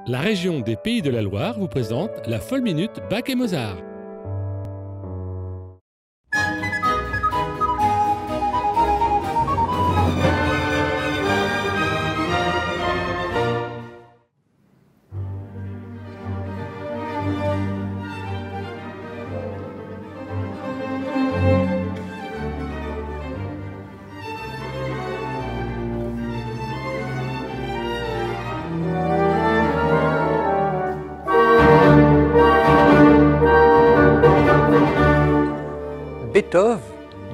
La région des Pays de la Loire vous présente la folle minute Bach et Mozart. Beethoven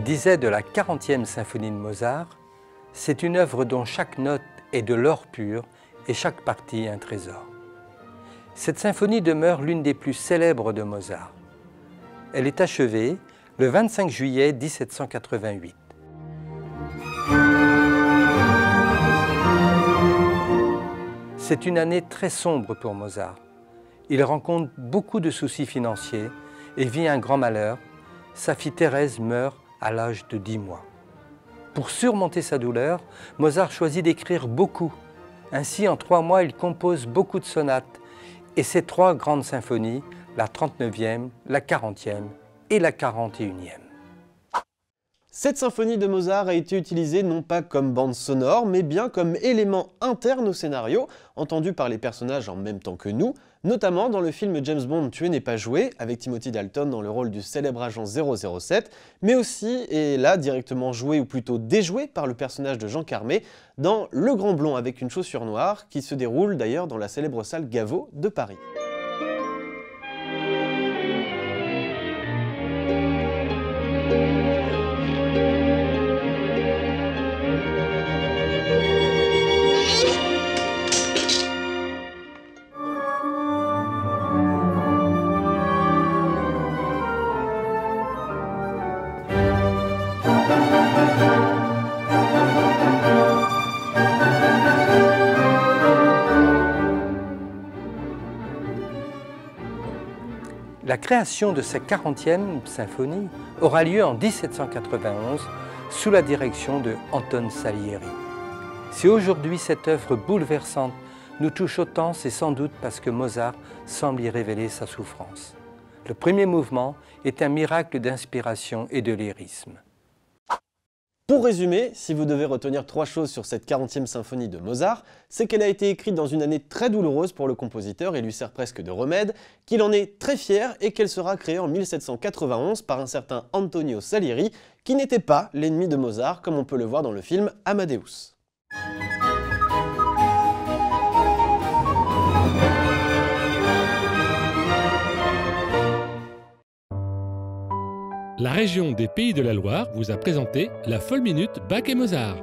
disait de la 40e symphonie de Mozart, « C'est une œuvre dont chaque note est de l'or pur et chaque partie un trésor ». Cette symphonie demeure l'une des plus célèbres de Mozart. Elle est achevée le 25 juillet 1788. C'est une année très sombre pour Mozart. Il rencontre beaucoup de soucis financiers et vit un grand malheur. Sa fille Thérèse meurt à l'âge de 10 mois. Pour surmonter sa douleur, Mozart choisit d'écrire beaucoup. Ainsi, en 3 mois, il compose beaucoup de sonates et ses 3 grandes symphonies, la 39e, la 40e et la 41e. Cette symphonie de Mozart a été utilisée non pas comme bande sonore, mais bien comme élément interne au scénario, entendu par les personnages en même temps que nous, notamment dans le film James Bond Tuer n'est pas joué, avec Timothy Dalton dans le rôle du célèbre agent 007, mais aussi, et là directement joué ou plutôt déjoué par le personnage de Jean Carmé, dans Le Grand Blond avec une chaussure noire, qui se déroule d'ailleurs dans la célèbre salle Gaveau de Paris. La création de sa 40e symphonie aura lieu en 1791 sous la direction de Anton Salieri. Si aujourd'hui cette œuvre bouleversante nous touche autant, c'est sans doute parce que Mozart semble y révéler sa souffrance. Le premier mouvement est un miracle d'inspiration et de lyrisme. Pour résumer, si vous devez retenir 3 choses sur cette 40e symphonie de Mozart, c'est qu'elle a été écrite dans une année très douloureuse pour le compositeur et lui sert presque de remède, qu'il en est très fier et qu'elle sera créée en 1791 par un certain Antonio Salieri, qui n'était pas l'ennemi de Mozart comme on peut le voir dans le film Amadeus. La région des Pays de la Loire vous a présenté la folle minute Bach et Mozart.